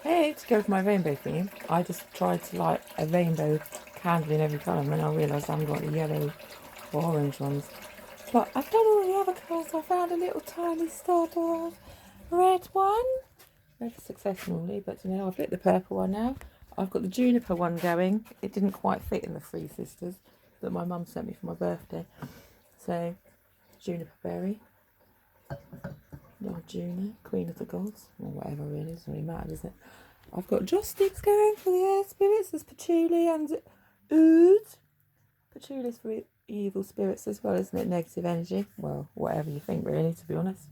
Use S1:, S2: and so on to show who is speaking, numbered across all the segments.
S1: Hey, to go with my rainbow theme, I just tried to light a rainbow candle in every colour, and then I realised I haven't got the yellow or orange ones. But I've done all the other colours. I found a little tiny stub of red one. Red success normally, but you know, I've lit the purple one now. I've got the juniper one going. It didn't quite fit in the Three Sisters that my mum sent me for my birthday. So, juniper berry. Little Juno, Queen of the Gods, or whatever really, doesn't really matter, does it? I've got joss sticks going for the air spirits. There's patchouli and oud. Patchouli's for evil spirits as well, isn't it? Negative energy. Well, whatever you think, really, to be honest.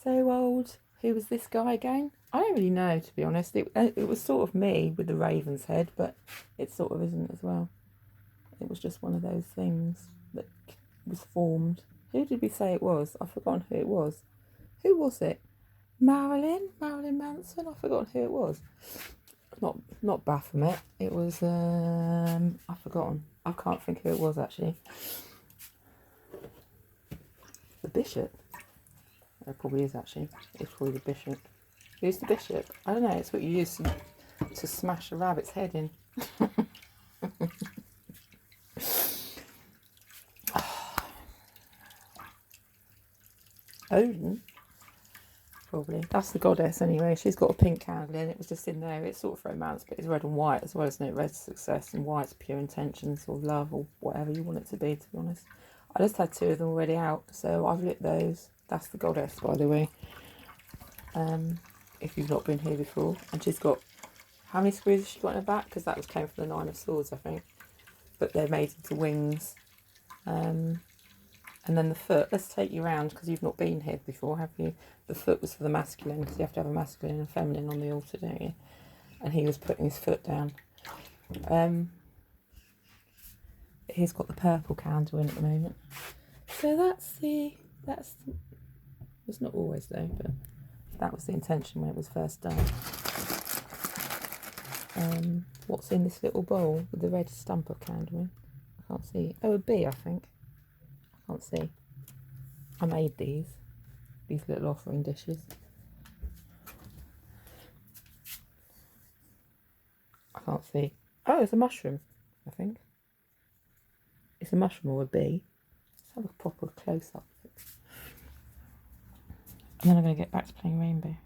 S1: So old. Who was this guy again? I don't really know, to be honest. It was sort of me with the raven's head, but it sort of isn't as well. It was just one of those things that was formed. Who did we say it was? I've forgotten who it was. Who was it? Marilyn Manson. I've forgotten who it was. Not Baphomet. It was I've forgotten. I can't think who it was actually. The bishop. It probably is actually. It's probably the bishop. Who's the bishop? I don't know. It's what you use to smash a rabbit's head in. Odin. Probably. That's the goddess anyway. She's got a pink candle in. It was just in there. It's sort of romance, but it's red and white as well, isn't it? Red's success and white's pure intentions or love or whatever you want it to be honest. I just had two of them already out, so I've lit those. That's the goddess, by the way. If you've not been here before. And she's got, how many screws has she got in her back? Because that came from the Nine of Swords, I think. But they're made into wings. And then the foot, let's take you around because you've not been here before, have you? The foot was for the masculine because you have to have a masculine and feminine on the altar, don't you? And he was putting his foot down. He's got the purple candle in at the moment. So it's not always though, but that was the intention when it was first done. What's in this little bowl with the red stump of candle in? I can't see. Oh, a bee, I think. I can't see. I made these little offering dishes. I can't see. Oh, it's a mushroom, I think. It's a mushroom or a bee. Let's have a proper close-up. And then I'm going to get back to playing rainbow.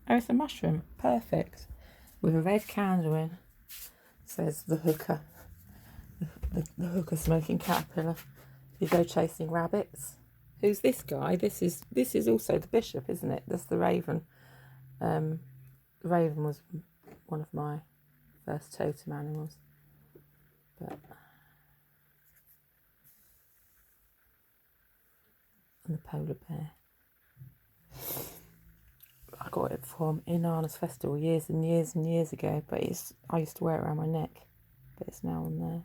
S1: Oh, it's a mushroom. Perfect. With a red candle in. Says the hooker. The hooker smoking caterpillar. You go chasing rabbits. Who's this guy? This is also the bishop, isn't it? That's the raven. The raven was one of my first totem animals. But and the polar bear. I got it from Inanna's festival years and years and years ago, but I used to wear it around my neck, but it's now on there.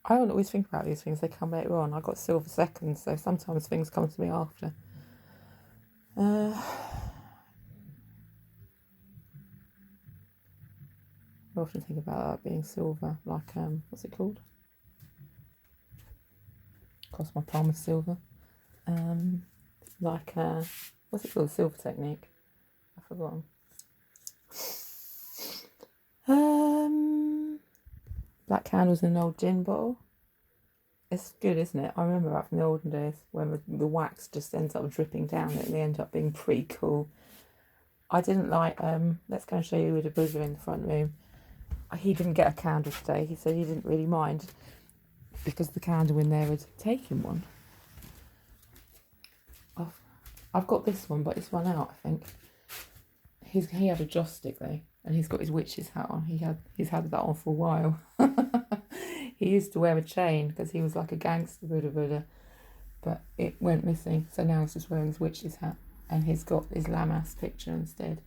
S1: I don't always think about these things, they come later on. I got silver seconds, so sometimes things come to me after. I often think about that being silver, like, what's it called? Cross my palm with silver. Like, what's it called? Silver technique. I've forgotten. Black candles in an old gin bottle. It's good, isn't it? I remember that from the olden days when the wax just ends up dripping down it and they end up being pretty cool. I didn't like, let's go and show you with a buzzer in the front room. He didn't get a candle today. He said he didn't really mind because the candle in there had taken one. I've got this one, but it's run out, I think. He had a joss stick though, and he's got his witch's hat on. He's had that on for a while. He used to wear a chain because he was like a gangster Buddha, but it went missing. So now he's just wearing his witch's hat, and he's got his Lamas picture instead.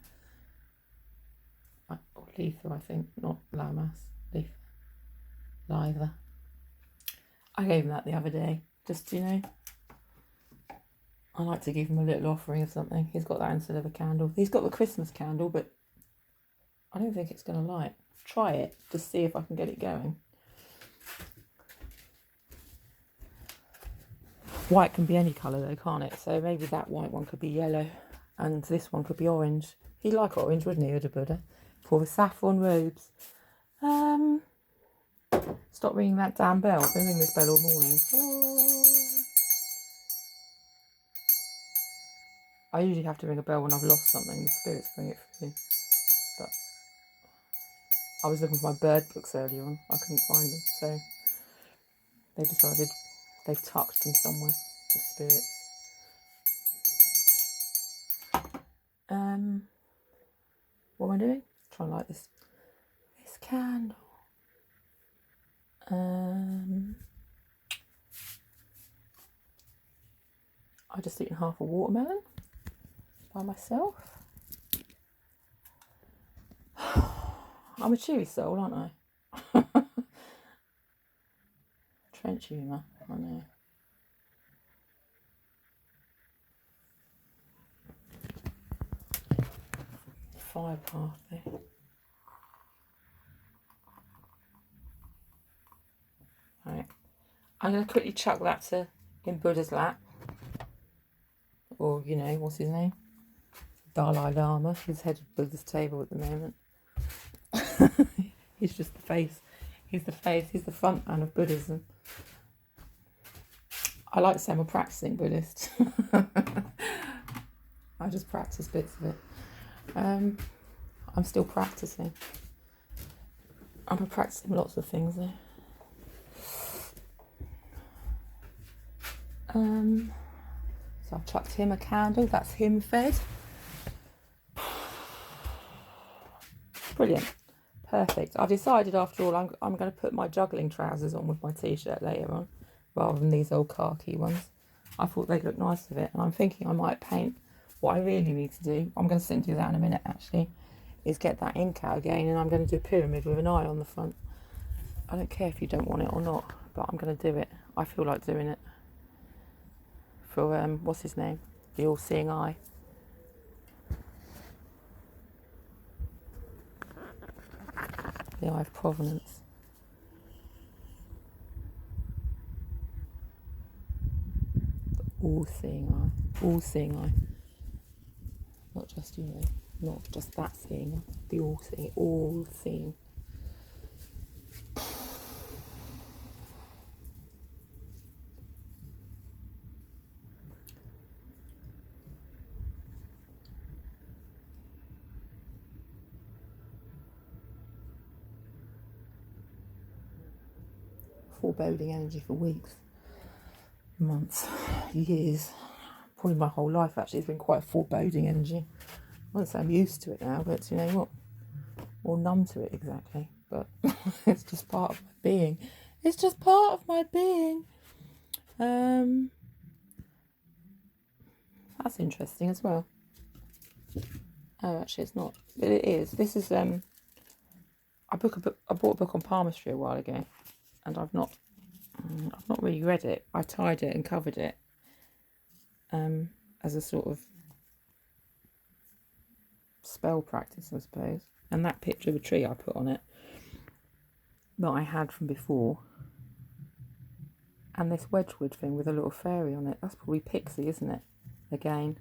S1: Or Letha, I think, not Lamas. Litha. I gave him that the other day, just, you know. I like to give him a little offering of something. He's got that instead of a candle. He's got the Christmas candle, but I don't think it's going to light. Try it to see if I can get it going. White can be any colour though, can't it? So maybe that white one could be yellow and this one could be orange. He'd like orange, wouldn't he, Uda Buddha? For the saffron robes. Stop ringing that damn bell. I've been ringing this bell all morning. Oh. I usually have to ring a bell when I've lost something. The spirits bring it through. But I was looking for my bird books earlier on. I couldn't find them. So they decided they've tucked them somewhere, the spirits. What am I doing? Try and light this candle. I just eaten half a watermelon by myself. I'm a chewy soul, aren't I? Trench humour, I know. Fire path there. Right. I'm going to quickly chuck that to in Buddha's lap. Or, you know, what's his name? Dalai Lama. He's head of Buddha's table at the moment. He's just the face. He's the face. He's the front man of Buddhism. I like to say I'm a practicing Buddhist. I just practice bits of it. I'm still practicing. I'm practicing lots of things though. So I've chucked him a candle. That's him fed. Brilliant. Perfect. I've decided after all I'm going to put my juggling trousers on with my t-shirt later on rather than these old khaki ones. I thought they'd look nice with it, and I'm thinking I might paint. What I really need to do, I'm going to sit and do that in a minute actually, is get that ink out again, and I'm going to do a pyramid with an eye on the front. I don't care if you don't want it or not, but I'm going to do it. I feel like doing it. For, what's his name? The all-seeing eye. The Eye of Provenance. The all-seeing eye. All-seeing eye. Not just, you know, not just that seeing. The all-seeing. All-seeing. Foreboding energy for weeks, months, years, probably my whole life actually has been quite foreboding energy. I wouldn't say I'm used to it now, but you know what, or numb to it exactly, but it's just part of my being. It's just part of my being. That's interesting as well. Oh, actually it's not, but it is. This is I bought a book on palmistry a while ago, and I've not really read it. I tied it and covered it as a sort of spell practice, I suppose. And that picture of a tree I put on it that I had from before, and this Wedgwood thing with a little fairy on it, that's probably Pixie, isn't it? Again.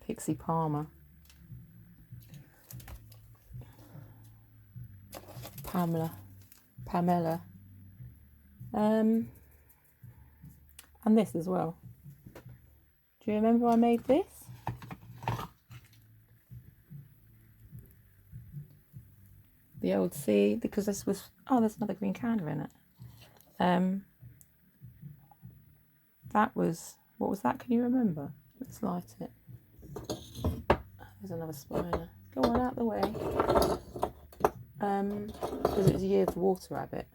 S1: Pixie Palmer. Pamela. And this as well. Do you remember I made this? The old sea, because this was, oh, there's another green candle in it. That was, what was that? Can you remember? Let's light it. There's another spider. Go on out the way. Because it was a year of the water rabbit,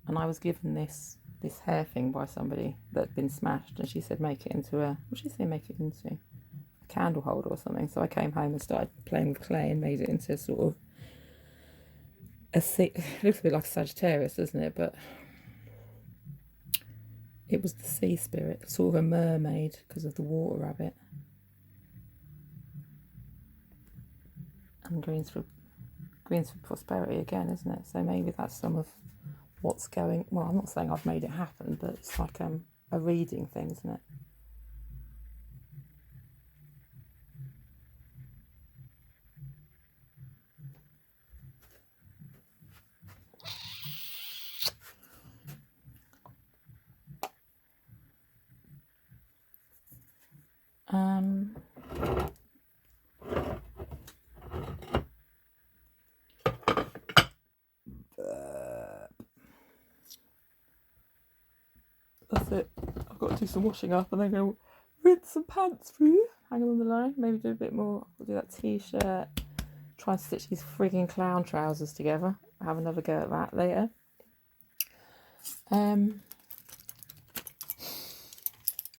S1: and I was given this hair thing by somebody that had been smashed, and she said make it into a, what did she say make it into? A candle holder or something. So I came home and started playing with clay and made it into a sort of it looks a bit like a Sagittarius, doesn't it? But It was the sea spirit, sort of a mermaid because of the water rabbit. And greens for prosperity again, isn't it? So maybe that's some of what's going. Well, I'm not saying I've made it happen, but it's like a reading thing, isn't it? That's it. I've got to do some washing up and then go rinse some pants through. Hang on the line. Maybe do a bit more. I'll do that t-shirt. Try and stitch these frigging clown trousers together. I'll have another go at that later.